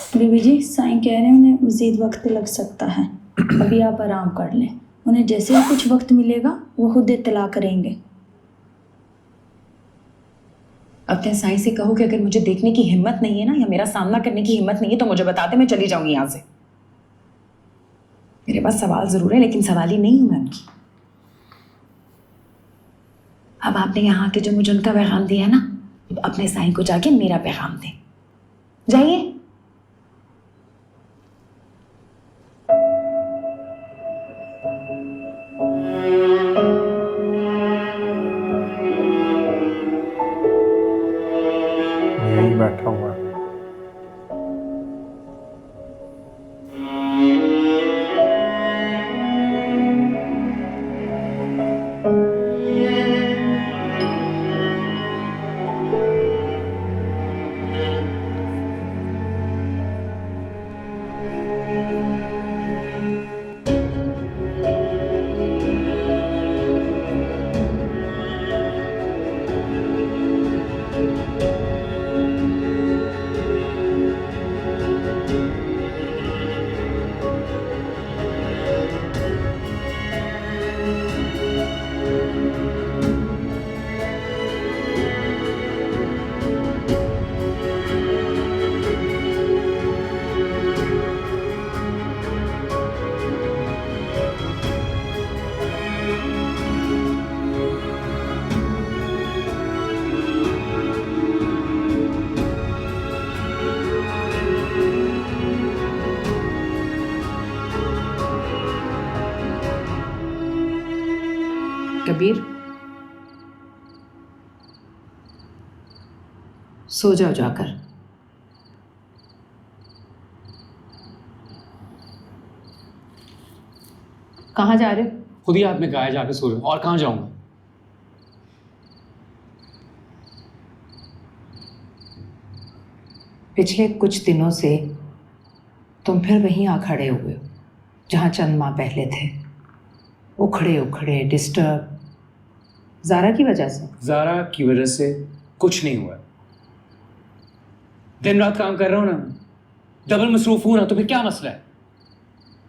बीबी जी, साईं कह रहे हैं उन्हें मज़ीद वक्त लग सकता है। अभी आप आराम कर लें। उन्हें जैसे ही कुछ वक्त मिलेगा वो खुद इत्तला करेंगे। अपने साईं से कहो कि अगर मुझे देखने की हिम्मत नहीं है ना, या मेरा सामना करने की हिम्मत नहीं है, तो मुझे बता दे, मैं चली जाऊंगी यहाँ से। मेरे पास सवाल जरूर है, लेकिन सवाल ही नहीं हूं मैं उनकी। अब आपने यहाँ के जो मुझे उनका पैगाम दिया है ना, अपने साईं को जाके मेरा पैगाम दें। जाइए। यही बैठा हुआ है। कबीर, सो जाओ जाकर। कहाँ जा रहे हो? खुद ही आपने कहा है जाके सो रहे हो, और कहाँ जाऊंगा? पिछले कुछ दिनों से तुम फिर वहीं आ खड़े हुए हो जहाँ चंद माह पहले थे। उखड़े उखड़े, डिस्टर्ब। ज़ारा की वजह से? ज़ारा की वजह से कुछ नहीं हुआ। दिन रात काम कर रहा हूँ ना, डबल मसरूफ हूँ ना, तो फिर क्या मसला है?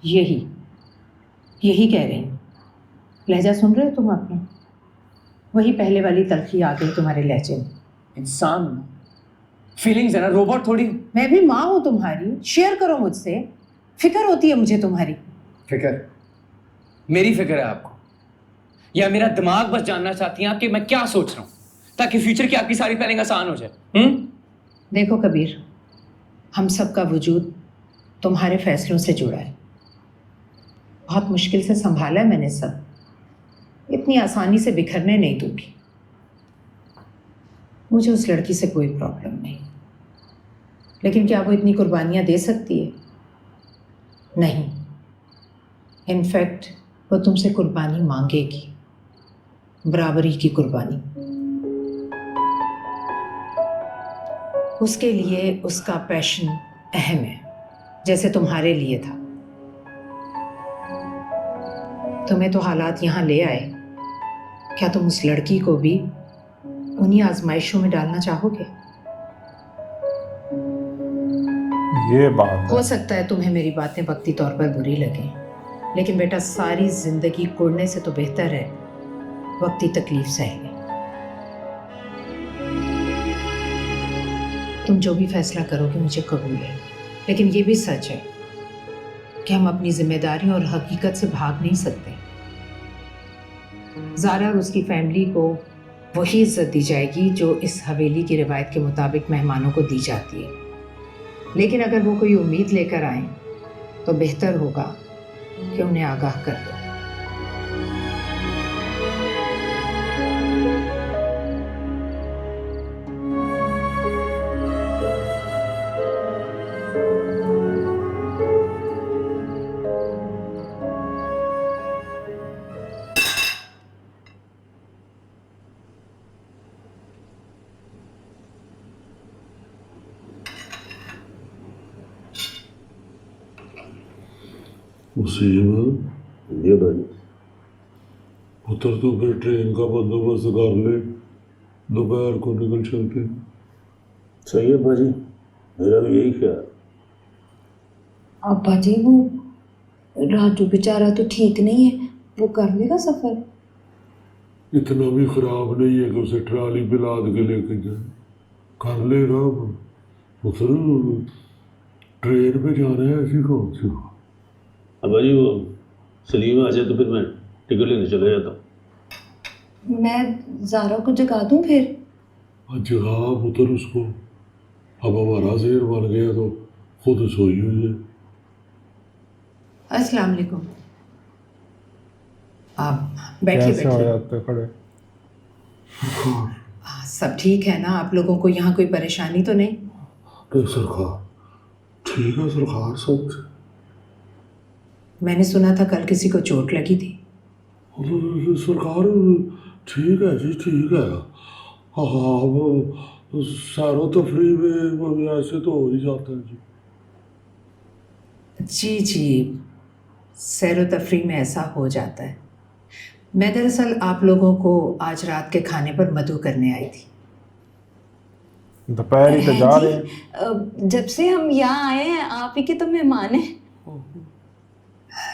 यही कह रही हूँ। लहजा सुन रहे हो तुम अपना? वही पहले वाली तलखी आ गई तुम्हारे लहजे में। इंसान फीलिंग्स है ना, रोबोट थोड़ी। मैं भी माँ हूँ तुम्हारी, शेयर करो मुझसे। फिक्र होती है मुझे तुम्हारी। फिक्र? मेरी फिक्र है आपको, या मेरा दिमाग बस जानना चाहती हैं आप कि मैं क्या सोच रहा हूँ, ताकि फ्यूचर की आपकी सारी प्लानिंग आसान हो जाए? देखो कबीर, हम सब का वजूद तुम्हारे फैसलों से जुड़ा है। बहुत मुश्किल से संभाला है मैंने सब। इतनी आसानी से बिखरने नहीं दूंगी। मुझे उस लड़की से कोई प्रॉब्लम नहीं, लेकिन क्या वो इतनी कुर्बानियाँ दे सकती है? नहीं। इनफैक्ट वो तुमसे कुर्बानी मांगेगी, बराबरी की कुर्बानी। उसके लिए उसका पैशन अहम है, जैसे तुम्हारे लिए था। तुम्हें तो हालात यहाँ ले आए, क्या तुम उस लड़की को भी उन्हीं आजमाइशों में डालना चाहोगे? ये बात हो सकता है तुम्हें मेरी बातें वक्ती तौर पर बुरी लगें, लेकिन बेटा सारी जिंदगी कुड़ने से तो बेहतर है वक्ती तकलीफ सह लें। तुम जो भी फैसला करोगे मुझे कबूल है, लेकिन ये भी सच है कि हम अपनी जिम्मेदारियों और हकीकत से भाग नहीं सकते। ज़ारा और उसकी फैमिली को वही इज्जत दी जाएगी जो इस हवेली की रिवायत के मुताबिक मेहमानों को दी जाती है। लेकिन अगर वो कोई उम्मीद लेकर आए तो बेहतर होगा कि उन्हें आगाह कर दो। मुसीबत ये भाई, उतर तो फिर ट्रेन का बंदोबस्त कर ले, दोपहर को निकल चलते। सही है भाजी, मेरा भी यही ख्याल। अब्बा जी वो राजू बेचारा तो ठीक नहीं है, वो कर लेगा सफर? इतना भी खराब नहीं है कि उसे ट्राली पे लाद के लेके जाए, कर लेगा वो। पुत्र ट्रेन पे जाना है, ऐसी कौन सी। अब भाई वो सलीम आ जाए तो फिर मैं टिकट लेने चला जाता हूँ। मैं ज़ारा को जगा दूँ फिर? जगह पुत्र उसको, अब हमारा शेर बन गया तो खुद सोई हुई है। अस्सलाम वालेकुम। आप बैठिए कैसे हो बैठिए। जाते खड़े। हाँ, सब ठीक है ना? आप लोगों को यहाँ कोई परेशानी तो नहीं? तो सरकार ठीक है, सरकार सब मैंने सुना था कल किसी को चोट लगी थी। सरकार ठीक है जी, ठीक है। हाँ वो सैरो तफरी में ऐसे तो हो ही जाता है जी। जी, सैर व तफरी में ऐसा हो जाता है। मैं दरअसल आप लोगों को आज रात के खाने पर मदु करने आई थी। दोपहर ही तो जा रहे हैं। जब से हम यहाँ आए हैं आप ही के तो मेहमान हैं।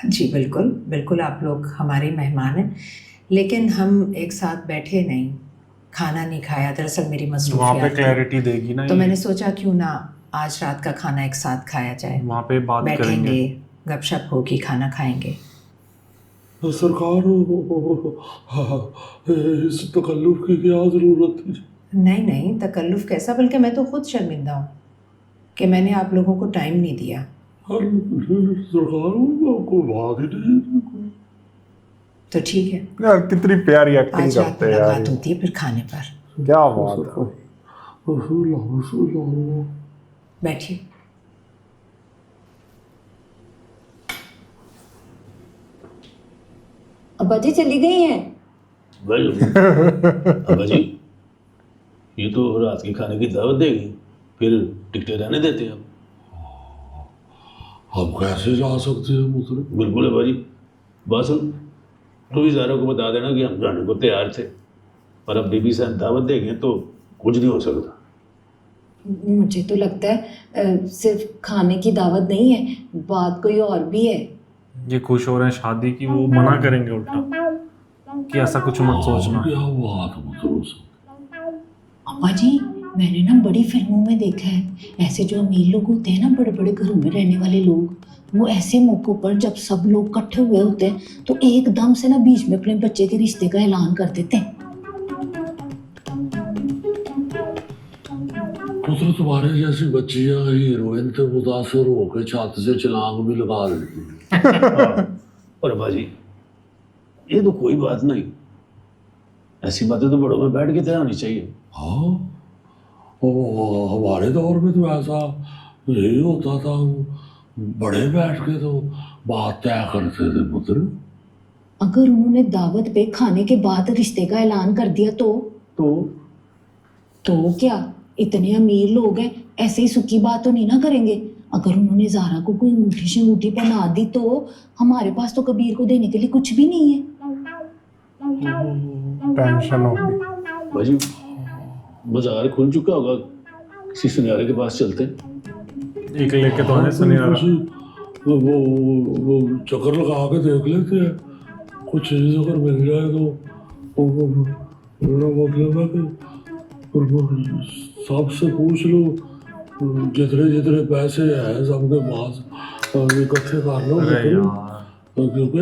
जी बिल्कुल बिल्कुल, आप लोग हमारे मेहमान हैं, लेकिन हम एक साथ बैठे नहीं, खाना नहीं खाया। दरअसल मेरी वहाँ पे मसरूफियात थी। क्लैरिटी देगी ना तो ये। मैंने सोचा क्यों ना आज रात का खाना एक साथ खाया जाए। वहाँ पे बात बैठेंगे, करेंगे। गपशप होगी, खाना खाएंगे। तो सरकार इस तकल्लुफ की क्या ज़रूरत थी। नहीं नहीं, तकल्लुफ़ कैसा, बल्कि मैं तो खुद शर्मिंदा हूँ कि मैंने आप लोगों को टाइम नहीं दिया। सरकार कोई बात ही नहीं। तो ठीक है, यार कितनी प्यारी एक्टिंग आज रात करते हैं यार मुलाकात ये। होती है फिर खाने पर। क्या बात है। बैठिए। अब्बा जी चली गई हैं? भाई अब्बा जी ये तो रात के खाने की दावत देगी, फिर टिकटें रहने देते हैं हम। हम कैसे जा सकते हैं पुत्र। बिल्कुल अब्बा जी। बस तू भी ज़ारा को बता देना कि हम जाने को तैयार थे, पर अब बीबी साहब दावत देंगे तो कुछ नहीं हो सकता। मुझे तो लगता है सिर्फ खाने की दावत नहीं है, बात कोई और भी है। ये खुश हो रहे हैं शादी की, वो मना करेंगे उल्टा कि ऐसा कुछ मत सोचना। क्या बात पुत्र। अब्बा जी मैंने ना बड़ी फिल्मों में देखा है, ऐसे जो अमीर लोग होते हैं ना, बड़े बड़े घरों में रहने वाले लोग, वो ऐसे मौक़ों पर जब सब लोग इकट्ठे हुए होते हैं तो एकदम से ना बीच में अपने बच्चे के रिश्ते का ऐलान कर देते हैं। पुत्र तुम्हारे जैसी बच्चियां हीरोइन से मुतासर होकर छत से छलांग भी लगा देती हैं। और अब्बा जी ये तो कोई बात नहीं, ऐसी बातें तो बड़ों में बैठ के तय होनी चाहिए। हाँ वो हमारे दौर में तो ऐसा नहीं होता था, बड़े बैठ के तो बात तय करते थे पुत्र। अगर उन्होंने दावत पे खाने के बाद रिश्ते का ऐलान कर दिया तो क्या इतने अमीर लोग हैं, ऐसे ही सुखी बात तो नहीं ना करेंगे। अगर उन्होंने ज़ारा को कोई अंगूठी शंगूठी पहना दी तो हमारे पास तो कबीर को देने के लिए कुछ भी नहीं है। टेंशन होगी। भाजी बाजार खुल चुका होगा, किसी सुनियारे के पास चलते। एक लेके तो आने सुनिए वो चक्कर लगा के देख लेते हैं, कुछ चीज़ अगर मिल जाए तो मेरा मतलब है कि सबसे पूछ लो, जितने जितने पैसे हैं सबके पास इकट्ठे कर लो, अरे यार क्योंकि